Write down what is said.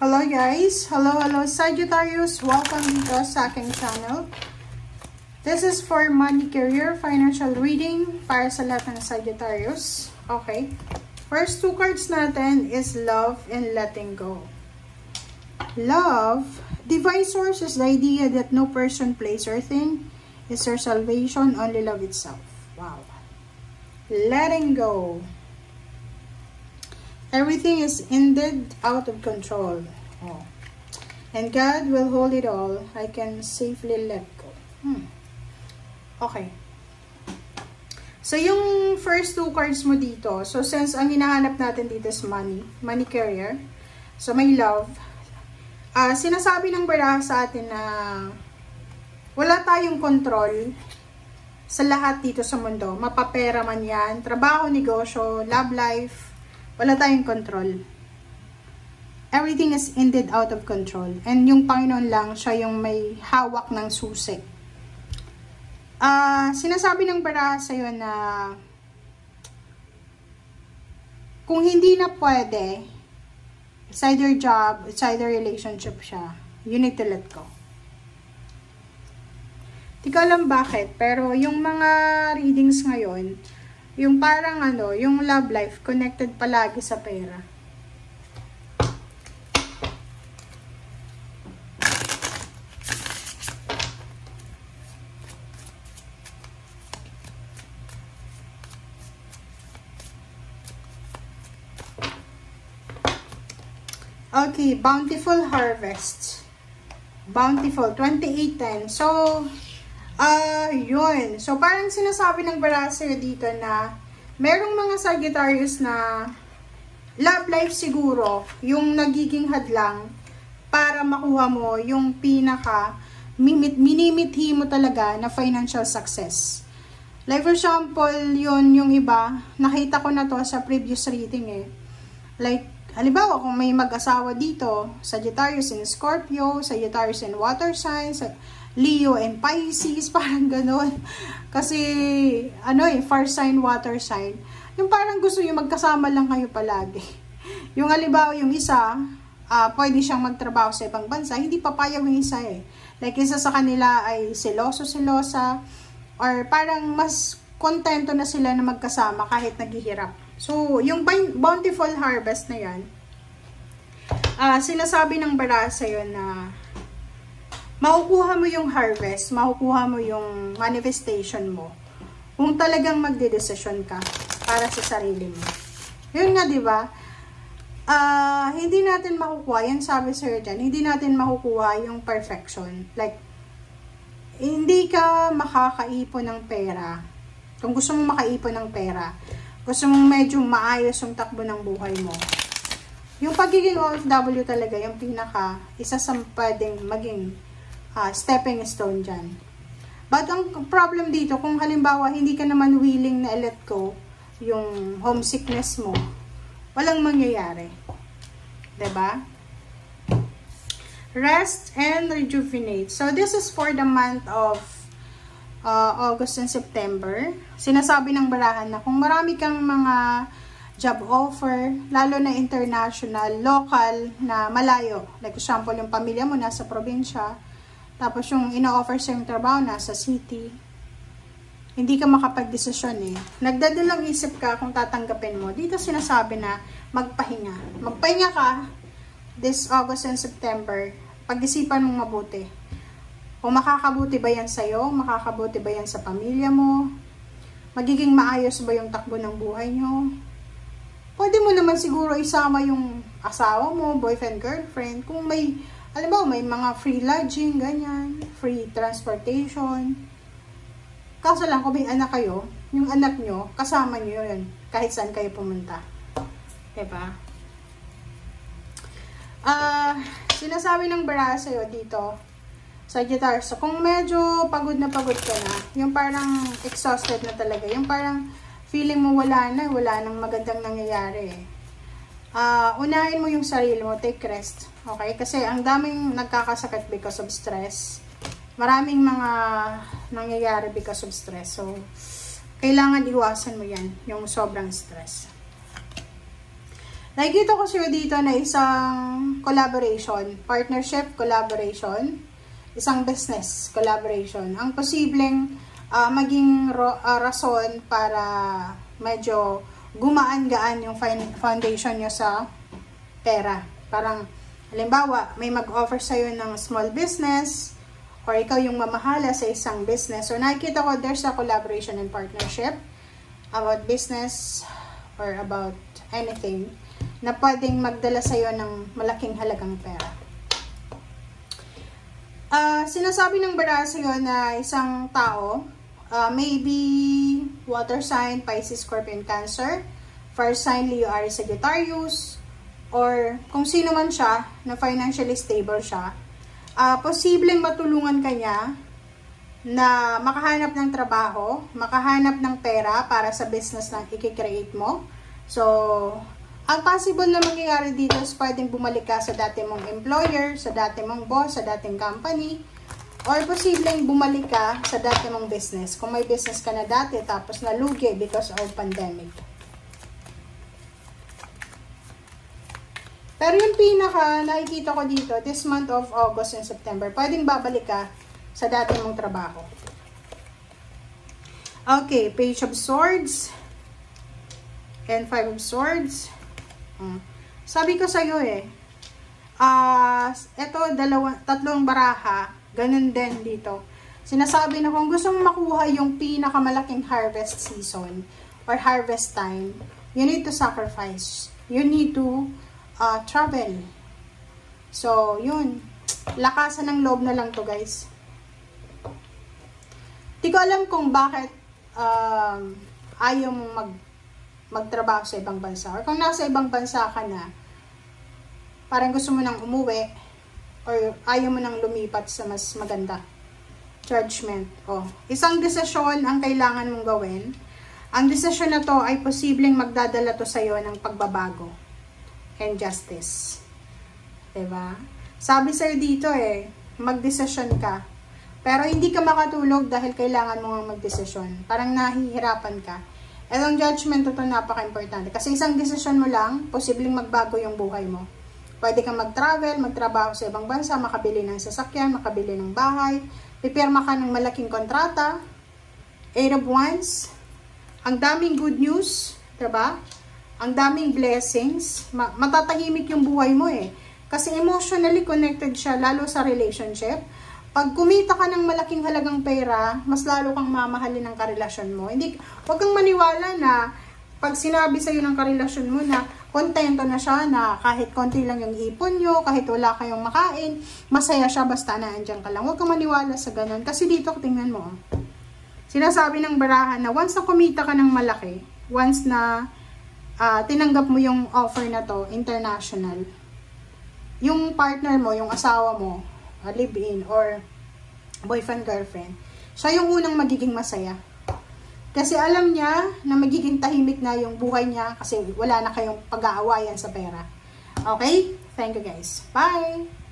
Hello guys! Hello Sagittarius! Welcome dito sa aking channel. This is for money, career, financial reading para sa lahat ng Sagittarius. Okay. First two cards natin is love and letting go. Love, divine source is the idea that no person, place, or thing is your salvation, only love itself. Wow. Letting go. Everything is ended, out of control. Oh. And God will hold it all. I can safely let go. Okay. So, yung first two cards mo dito, so since ang hinahanap natin dito is money, money career, so may love, sinasabi ng baraha sa atin na wala tayong control sa lahat dito sa mundo. Mapapera man yan, trabaho, negosyo, love life, wala tayong control. Everything is ended, out of control. And yung Panginoon lang, siya yung may hawak ng susi. Sinasabi ng baraha sa'yo na kung hindi na pwede, it's either job, it's either relationship siya, you need to let go. Di ko alam bakit, pero yung mga readings ngayon, yung parang yung love life, connected palagi sa pera. Okay, bountiful harvest. Bountiful, 2810. So, yun. So, parang sinasabi ng baraha sa'yo dito na merong mga Sagittarius na love life siguro yung nagiging hadlang para makuha mo yung pinaka minimithi mo talaga na financial success. Like for example, yun yung iba, nakita ko na to sa previous reading eh. Like, halimbawa kung may mag-asawa dito, Sagittarius and Scorpio, Sagittarius and water signs, Leo and Pisces, parang gano'n. Kasi, fire sign, water sign. Yung parang gusto yung magkasama lang kayo palagi. Yung halimbawa, yung isa, pwede siyang magtrabaho sa ibang bansa, hindi papayag yung isa eh. Like, isa sa kanila ay selosa, or parang mas kontento na sila na magkasama kahit naghihirap. So, yung bountiful harvest na yan, sinasabi ng baraha sa'yo na makukuha mo yung harvest, makukuha mo yung manifestation mo kung talagang magdedesisyon ka para sa sarili mo. Yun nga, di ba? Hindi natin makukuha, yan sabi sa'yo dyan, hindi natin makukuha yung perfection. Like, hindi ka makakaipon ng pera. Kung gusto mong makaipon ng pera, gusto mong medyo maayos yung takbo ng buhay mo, yung pagiging OFW talaga, yung isa sa pwedeng maging stepping stone dyan. But ang problem dito, kung halimbawa hindi ka naman willing na let go yung homesickness mo, walang mangyayari. Diba? Rest and rejuvenate. So, this is for the month of August and September. Sinasabi ng barahan na kung marami kang mga job offer, lalo na international, local, na malayo. Like, for example, yung pamilya mo nasa probinsya, tapos yung ino-offer sa yung trabaho nasa city, hindi ka makapag-desisyon eh. Nagdadalang isip ka kung tatanggapin mo. Dito sinasabi na magpahinga. Magpahinga ka this August and September. Pag-isipan mong mabuti. Kung makakabuti ba yan sa'yo, makakabuti ba yan sa pamilya mo, magiging maayos ba yung takbo ng buhay nyo. Pwede mo naman siguro isama yung asawa mo, boyfriend, girlfriend, kung may, alam mo, may mga free lodging, ganyan, free transportation. Kaso lang, kung may anak kayo, yung anak nyo, kasama nyo yun, kahit saan kayo pumunta. Diba? Sinasabi ng baraha sa'yo dito, Sagittarius, so kung medyo pagod na pagod ka na, yung parang exhausted na talaga, yung parang feeling mo wala nang magandang nangyayari eh. Unahin mo yung sarili mo, take rest. Okay? Kasi ang daming nagkakasakit because of stress. Maraming mga nangyayari because of stress. So, kailangan iwasan mo yan, yung sobrang stress. Nakikita ko siya dito na isang collaboration, partnership collaboration, isang business collaboration. Ang posibleng maging rason para medyo gumaan-gaan yung foundation nyo sa pera. Parang, halimbawa, may mag-offer sa'yo ng small business or ikaw yung mamahala sa isang business. So, nakikita ko there's a collaboration and partnership about business or about anything na pwedeng magdala sa'yo ng malaking halagang pera. Sinasabi ng baraha sa'yo na isang tao, maybe water sign, Pisces, Scorpion, Cancer, fire sign, Leo, Aries, Sagittarius, or kung sino man siya, na financially stable siya, posibleng matulungan ka niya na makahanap ng trabaho, makahanap ng pera para sa business na i-create mo. So, ang possible na mangyayari dito is pwedeng bumalik ka sa dati mong employer, sa dati mong boss, sa dating company, or posibleng bumalik ka sa dati mong business. Kung may business ka na dati, tapos nalugi because of pandemic. Pero yung pinaka nakikita ko dito, this month of August and September, pwedeng babalik ka sa dati mong trabaho. Okay, Page of Swords and Five of Swords. Sabi ko sa'yo ito, tatlong baraha, ganun din dito. Sinasabi na kung gusto mong makuha yung pinakamalaking harvest season or harvest time, you need to sacrifice. You need to travel. So, yun. Lakasan ng loob na lang to, guys. Di ko alam kung bakit ayaw mong magtrabaho sa ibang bansa. Or kung nasa ibang bansa ka na, parang gusto mo nang umuwi, or ayaw mo nang lumipat sa mas maganda. Judgment. Isang desisyon ang kailangan mong gawin. Ang desisyon na to ay posibleng magdadala to sa'yo ng pagbabago and justice. Diba? Sabi sa'yo dito magdesisyon ka. Pero hindi ka makatulog dahil kailangan mo nga magdesisyon. Parang nahihirapan ka. Itong judgment ito napaka-importante. Kasi isang desisyon mo lang, posibleng magbago yung buhay mo. Pwede kang mag-travel, magtrabaho sa ibang bansa, makabili ng sasakyan, makabili ng bahay, pipirma ka ng malaking kontrata, 8 of Wands, ang daming good news, diba? Ang daming blessings, matatahimik yung buhay mo Kasi emotionally connected siya, lalo sa relationship. Pag kumita ka ng malaking halagang pera, mas lalo kang mamahalin ng karelasyon mo. Huwag kang maniwala na pag sinabi sa'yo ng karelasyon mo na kontento na siya, na kahit konti lang yung ipon nyo, kahit wala kayong makain, masaya siya basta naandyan ka lang. Huwag kang maniwala sa ganun. Kasi dito, tingnan mo. Sinasabi ng barahan na once na kumita ka ng malaki, once na tinanggap mo yung offer na to, international, yung partner mo, yung asawa mo, live-in or boyfriend, girlfriend, siya yung unang magiging masaya. Kasi alam niya na magiging tahimik na yung buhay niya kasi wala na kayong pag-aawayan sa pera. Okay? Thank you guys. Bye!